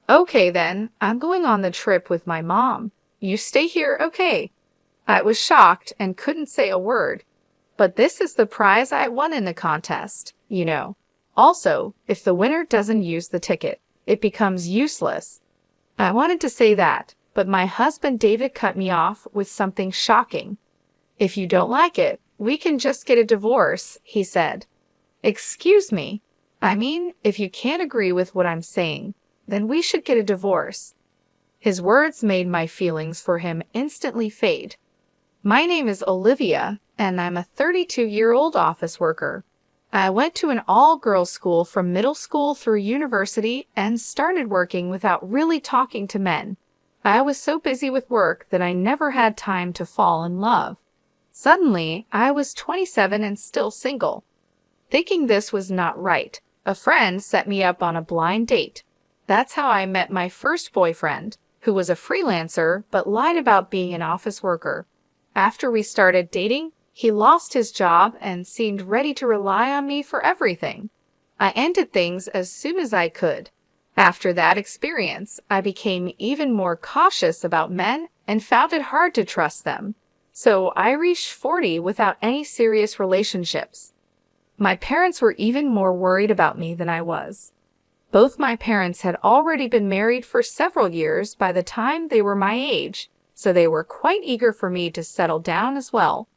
Okay then, I'm going on the trip with my mom. You stay here, okay? I was shocked and couldn't say a word. But this is the prize I won in the contest, you know. Also, if the winner doesn't use the ticket, it becomes useless. I wanted to say that, but my husband David cut me off with something shocking. If you don't like it, we can just get a divorce, he said. Excuse me. I mean, if you can't agree with what I'm saying, then we should get a divorce. His words made my feelings for him instantly fade. My name is Olivia, and I'm a 32-year-old office worker. I went to an all-girls school from middle school through university and started working without really talking to men. I was so busy with work that I never had time to fall in love. Suddenly, I was 27 and still single. Thinking this was not right, a friend set me up on a blind date. That's how I met my first boyfriend, who was a freelancer but lied about being an office worker. After we started dating, he lost his job and seemed ready to rely on me for everything. I ended things as soon as I could. After that experience, I became even more cautious about men and found it hard to trust them. So I reached 40 without any serious relationships. My parents were even more worried about me than I was. Both my parents had already been married for several years by the time they were my age, so they were quite eager for me to settle down as well.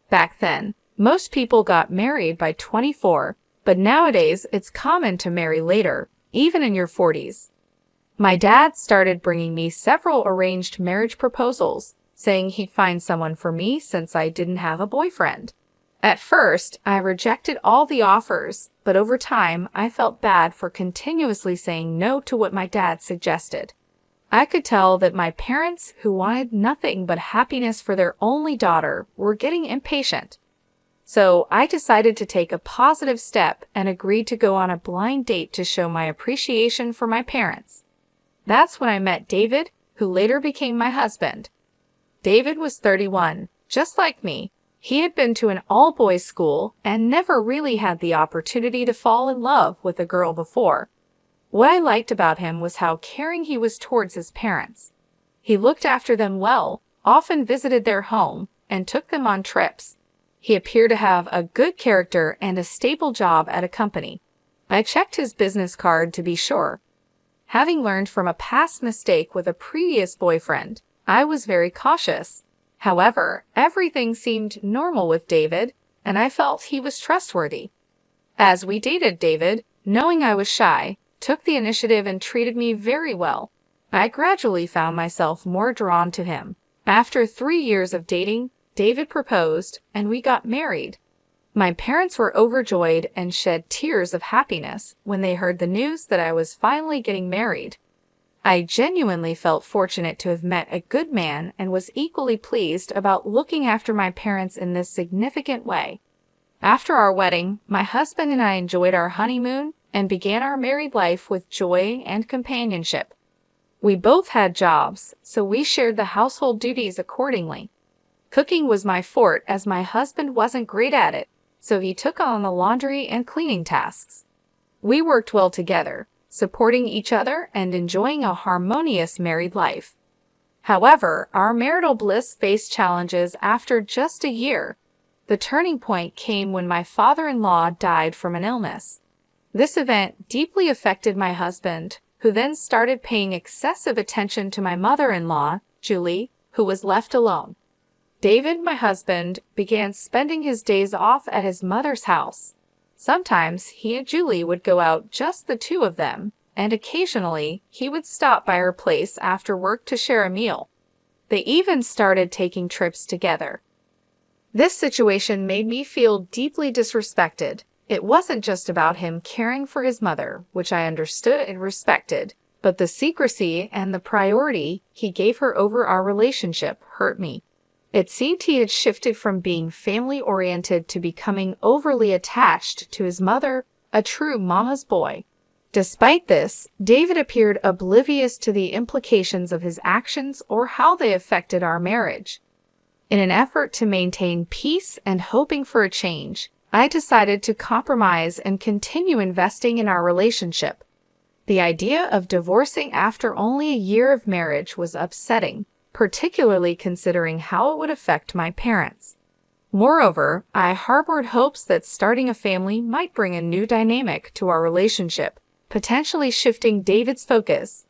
Back then, most people got married by 24, but nowadays it's common to marry later, even in your 40s. My dad started bringing me several arranged marriage proposals, saying he'd find someone for me since I didn't have a boyfriend. At first, I rejected all the offers, but over time, I felt bad for continuously saying no to what my dad suggested. I could tell that my parents, who wanted nothing but happiness for their only daughter, were getting impatient. So I decided to take a positive step and agreed to go on a blind date to show my appreciation for my parents. That's when I met David, who later became my husband. David was 31, just like me. He had been to an all-boys school and never really had the opportunity to fall in love with a girl before. What I liked about him was how caring he was towards his parents. He looked after them well, often visited their home, and took them on trips. He appeared to have a good character and a stable job at a company. I checked his business card to be sure. Having learned from a past mistake with a previous boyfriend, I was very cautious. However, everything seemed normal with David, and I felt he was trustworthy. As we dated, David, knowing I was shy, took the initiative and treated me very well. I gradually found myself more drawn to him. After 3 years of dating, David proposed, and we got married. My parents were overjoyed and shed tears of happiness when they heard the news that I was finally getting married. I genuinely felt fortunate to have met a good man and was equally pleased about looking after my parents in this significant way. After our wedding, my husband and I enjoyed our honeymoon and began our married life with joy and companionship. We both had jobs, so we shared the household duties accordingly. Cooking was my forte as my husband wasn't great at it, so he took on the laundry and cleaning tasks. We worked well together, supporting each other and enjoying a harmonious married life. However, our marital bliss faced challenges after just a year. The turning point came when my father-in-law died from an illness. This event deeply affected my husband, who then started paying excessive attention to my mother-in-law, Julie, who was left alone. David, my husband, began spending his days off at his mother's house. Sometimes he and Julie would go out, just the two of them, and occasionally he would stop by her place after work to share a meal. They even started taking trips together. This situation made me feel deeply disrespected. It wasn't just about him caring for his mother, which I understood and respected, but the secrecy and the priority he gave her over our relationship hurt me. It seemed he had shifted from being family-oriented to becoming overly attached to his mother, a true mama's boy. Despite this, David appeared oblivious to the implications of his actions or how they affected our marriage. In an effort to maintain peace and hoping for a change, I decided to compromise and continue investing in our relationship. The idea of divorcing after only a year of marriage was upsetting, particularly considering how it would affect my parents. Moreover, I harbored hopes that starting a family might bring a new dynamic to our relationship, potentially shifting David's focus.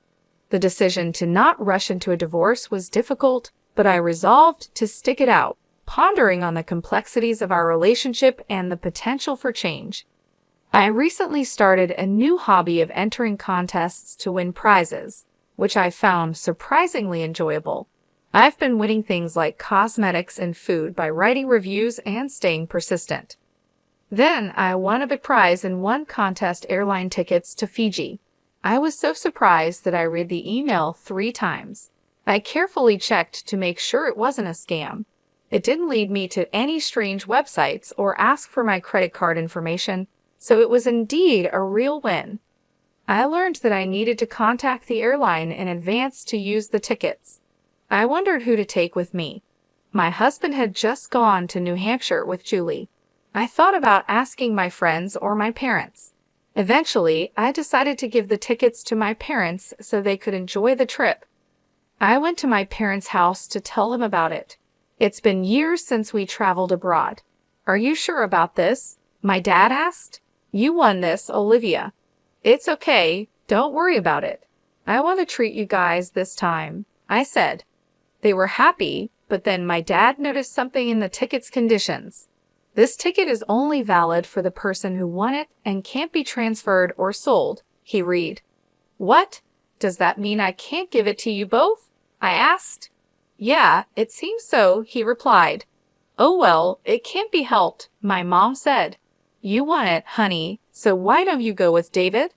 The decision to not rush into a divorce was difficult, but I resolved to stick it out, pondering on the complexities of our relationship and the potential for change. I recently started a new hobby of entering contests to win prizes, which I found surprisingly enjoyable. I've been winning things like cosmetics and food by writing reviews and staying persistent. Then I won a big prize and won contest airline tickets to Fiji. I was so surprised that I read the email 3 times. I carefully checked to make sure it wasn't a scam. It didn't lead me to any strange websites or ask for my credit card information, so it was indeed a real win. I learned that I needed to contact the airline in advance to use the tickets. I wondered who to take with me. My husband had just gone to New Hampshire with Julie. I thought about asking my friends or my parents. Eventually, I decided to give the tickets to my parents so they could enjoy the trip. I went to my parents' house to tell them about it. It's been years since we traveled abroad. Are you sure about this? My dad asked. You won this, Olivia. It's okay. Don't worry about it. I want to treat you guys this time, I said. They were happy, but then my dad noticed something in the ticket's conditions. This ticket is only valid for the person who won it and can't be transferred or sold, he read. What? Does that mean I can't give it to you both? I asked. Yeah, it seems so, he replied. Oh well, it can't be helped, my mom said. You won it, honey, so why don't you go with David?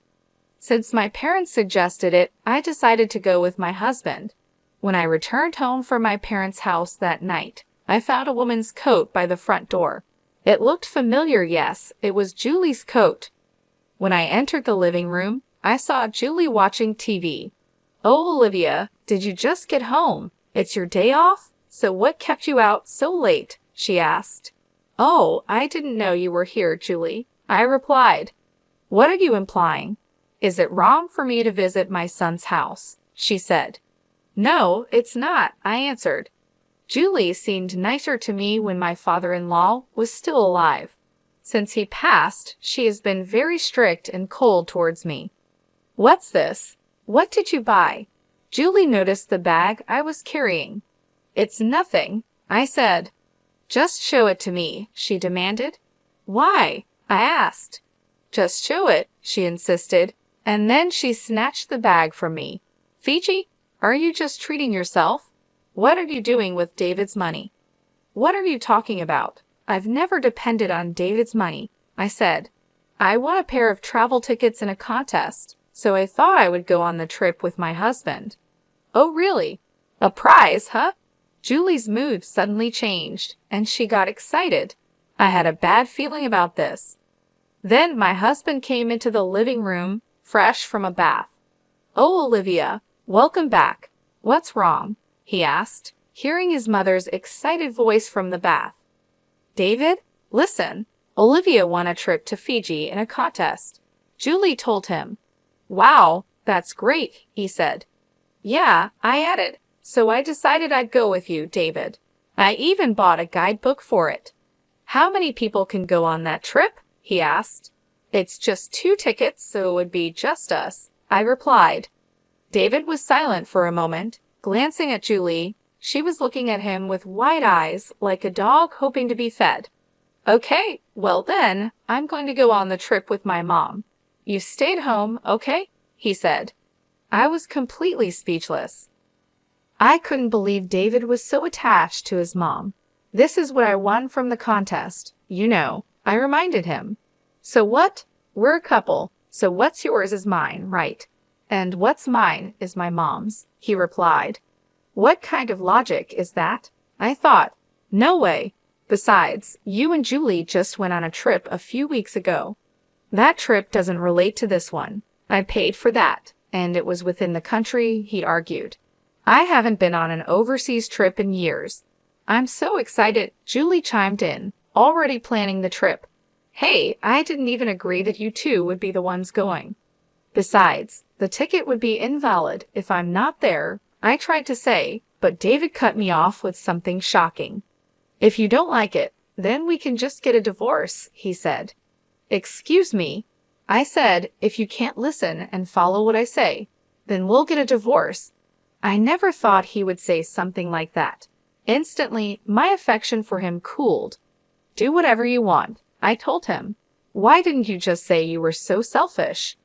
Since my parents suggested it, I decided to go with my husband. When I returned home from my parents' house that night, I found a woman's coat by the front door. It looked familiar, yes, it was Julie's coat. When I entered the living room, I saw Julie watching TV. Oh, Olivia, did you just get home? It's your day off? So what kept you out so late? She asked. Oh, I didn't know you were here, Julie, I replied. What are you implying? Is it wrong for me to visit my son's house? She said. No, it's not, I answered. Julie seemed nicer to me when my father-in-law was still alive. Since he passed, she has been very strict and cold towards me. What's this? What did you buy? Julie noticed the bag I was carrying. It's nothing, I said. Just show it to me, she demanded. Why? I asked. Just show it, she insisted, and then she snatched the bag from me. Fiji, are you just treating yourself? What are you doing with David's money? What are you talking about? I've never depended on David's money, I said. I won a pair of travel tickets in a contest, so I thought I would go on the trip with my husband. Oh, really? A prize, huh? Julie's mood suddenly changed, and she got excited. I had a bad feeling about this. Then my husband came into the living room, fresh from a bath. Oh, Olivia, welcome back. What's wrong? He asked, hearing his mother's excited voice from the bath. David, listen. Olivia won a trip to Fiji in a contest. Julie told him. Wow, that's great, he said. Yeah, I added. So I decided I'd go with you, David. I even bought a guidebook for it. How many people can go on that trip? He asked. It's just 2 tickets, so it would be just us, I replied. David was silent for a moment, glancing at Julie. She was looking at him with wide eyes, like a dog hoping to be fed. Okay, well then, I'm going to go on the trip with my mom. You stayed home, okay? He said. I was completely speechless. I couldn't believe David was so attached to his mom. This is what I won from the contest, you know, I reminded him. So what? We're a couple, so what's yours is mine, right? And what's mine is my mom's, he replied. What kind of logic is that? I thought. No way. Besides, you and Julie just went on a trip a few weeks ago. That trip doesn't relate to this one. I paid for that, and it was within the country, he argued. I haven't been on an overseas trip in years. I'm so excited, Julie chimed in, already planning the trip. Hey, I didn't even agree that you two would be the ones going. Besides, the ticket would be invalid if I'm not there, I tried to say, but David cut me off with something shocking. If you don't like it, then we can just get a divorce, he said. Excuse me, I said, if you can't listen and follow what I say, then we'll get a divorce. I never thought he would say something like that. Instantly, my affection for him cooled. Do whatever you want, I told him. Why didn't you just say you were so selfish?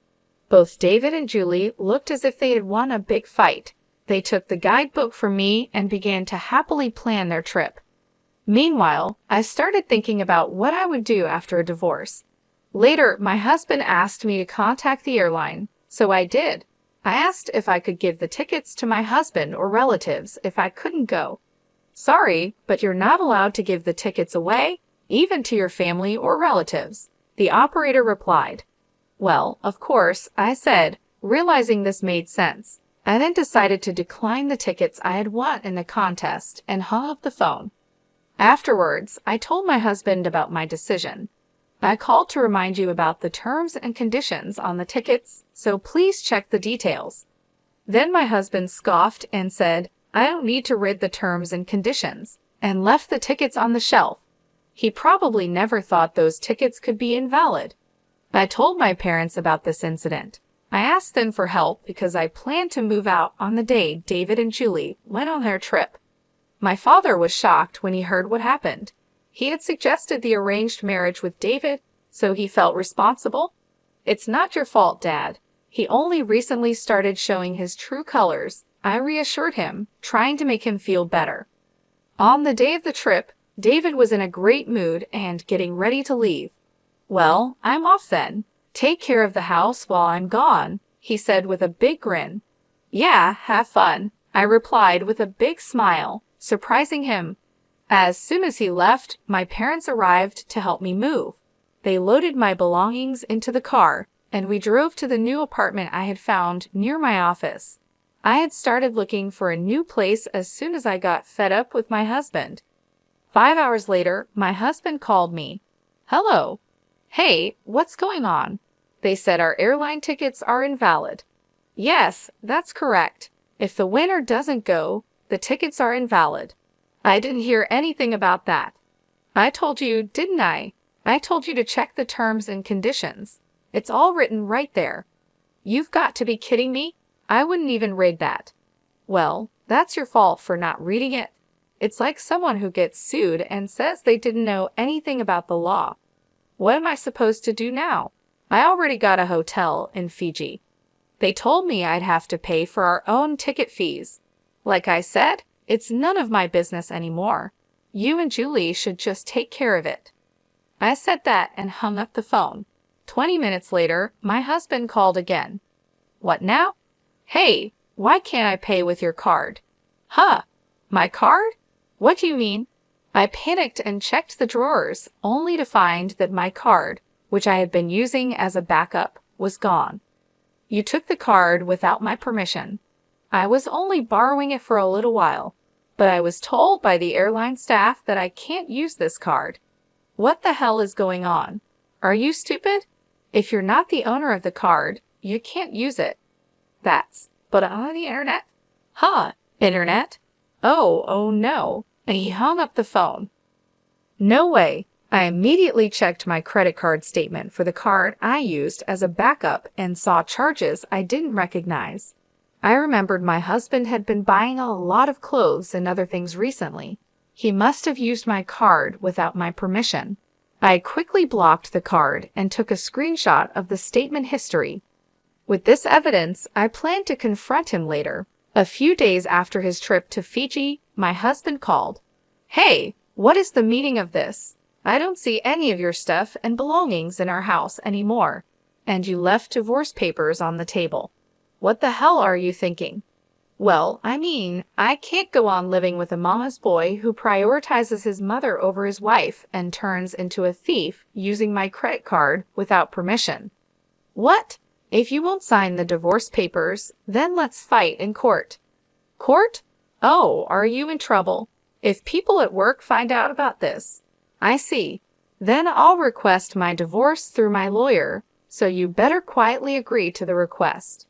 Both David and Julie looked as if they had won a big fight. They took the guidebook from me and began to happily plan their trip. Meanwhile, I started thinking about what I would do after a divorce. Later, my husband asked me to contact the airline, so I did. I asked if I could give the tickets to my husband or relatives if I couldn't go. Sorry, but you're not allowed to give the tickets away, even to your family or relatives, the operator replied. Well, of course, I said, realizing this made sense. I then decided to decline the tickets I had won in the contest and hung up the phone. Afterwards, I told my husband about my decision. I called to remind you about the terms and conditions on the tickets, so please check the details. Then my husband scoffed and said, I don't need to read the terms and conditions, and left the tickets on the shelf. He probably never thought those tickets could be invalid. I told my parents about this incident. I asked them for help because I planned to move out on the day David and Julie went on their trip. My father was shocked when he heard what happened. He had suggested the arranged marriage with David, so he felt responsible. It's not your fault, Dad. He only recently started showing his true colors, I reassured him, trying to make him feel better. On the day of the trip, David was in a great mood and getting ready to leave. Well, I'm off then. Take care of the house while I'm gone, he said with a big grin. Yeah, have fun, I replied with a big smile, surprising him. As soon as he left, my parents arrived to help me move. They loaded my belongings into the car, and we drove to the new apartment I had found near my office. I had started looking for a new place as soon as I got fed up with my husband. 5 hours later, my husband called me. Hello. Hey, what's going on? They said our airline tickets are invalid. Yes, that's correct. If the winner doesn't go, the tickets are invalid. I didn't hear anything about that. I told you, didn't I? I told you to check the terms and conditions. It's all written right there. You've got to be kidding me. I wouldn't even read that. Well, that's your fault for not reading it. It's like someone who gets sued and says they didn't know anything about the law. What am I supposed to do now? I already got a hotel in Fiji. They told me I'd have to pay for our own ticket fees. Like I said, it's none of my business anymore. You and Julie should just take care of it. I said that and hung up the phone. 20 minutes later, my husband called again. What now? Hey, why can't I pay with your card? Huh? My card? What do you mean? I panicked and checked the drawers, only to find that my card, which I had been using as a backup, was gone. You took the card without my permission. I was only borrowing it for a little while, but I was told by the airline staff that I can't use this card. What the hell is going on? Are you stupid? If you're not the owner of the card, you can't use it. But on the internet? Huh, internet? Oh no. And he hung up the phone. No way. I immediately checked my credit card statement for the card I used as a backup and saw charges I didn't recognize. I remembered my husband had been buying a lot of clothes and other things recently. He must have used my card without my permission. I quickly blocked the card and took a screenshot of the statement history. With this evidence, I planned to confront him later. A few days after his trip to Fiji, my husband called. Hey, what is the meaning of this? I don't see any of your stuff and belongings in our house anymore. And you left divorce papers on the table. What the hell are you thinking? Well, I can't go on living with a mama's boy who prioritizes his mother over his wife and turns into a thief using my credit card without permission. What? If you won't sign the divorce papers, then let's fight in court. Court? Oh, are you in trouble? If people at work find out about this. I see. Then I'll request my divorce through my lawyer, so you better quietly agree to the request."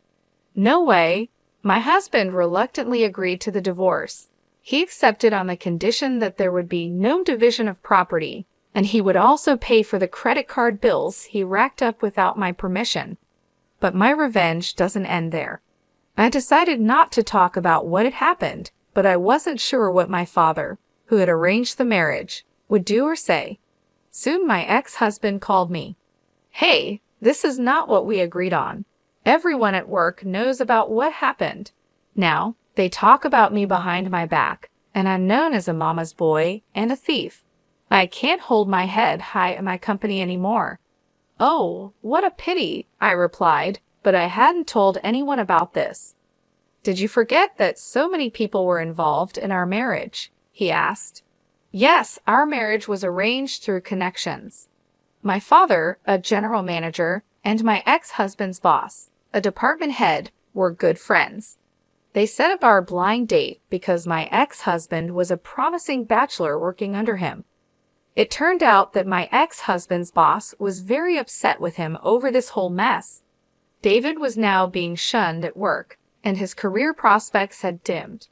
"No way." My husband reluctantly agreed to the divorce. He accepted on the condition that there would be no division of property, and he would also pay for the credit card bills he racked up without my permission. But my revenge doesn't end there. I decided not to talk about what had happened, but I wasn't sure what my father, who had arranged the marriage, would do or say. Soon my ex-husband called me. "Hey, this is not what we agreed on. Everyone at work knows about what happened. Now, they talk about me behind my back, and I'm known as a mama's boy and a thief. I can't hold my head high in my company anymore." "Oh, what a pity," I replied, but I hadn't told anyone about this. "Did you forget that so many people were involved in our marriage?" he asked. "Yes, our marriage was arranged through connections. My father, a general manager, and my ex-husband's boss, a department head, were good friends. They set up our blind date because my ex-husband was a promising bachelor working under him. It turned out that my ex-husband's boss was very upset with him over this whole mess. David was now being shunned at work, and his career prospects had dimmed.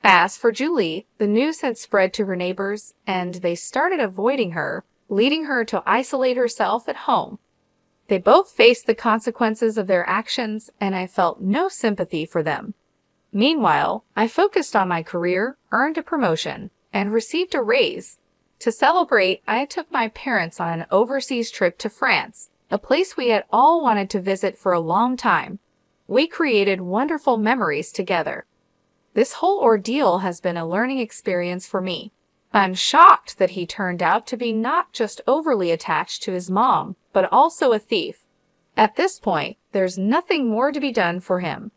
As for Julie, the news had spread to her neighbors, and they started avoiding her, leading her to isolate herself at home. They both faced the consequences of their actions, and I felt no sympathy for them. Meanwhile, I focused on my career, earned a promotion, and received a raise. To celebrate, I took my parents on an overseas trip to France, a place we had all wanted to visit for a long time. We created wonderful memories together. This whole ordeal has been a learning experience for me. I'm shocked that he turned out to be not just overly attached to his mom, but also a thief. At this point, there's nothing more to be done for him.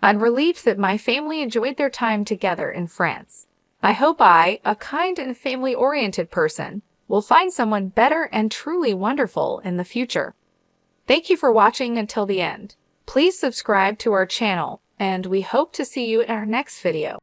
I'm relieved that my family enjoyed their time together in France. I hope I, a kind and family-oriented person, will find someone better and truly wonderful in the future. Thank you for watching until the end. Please subscribe to our channel, and we hope to see you in our next video.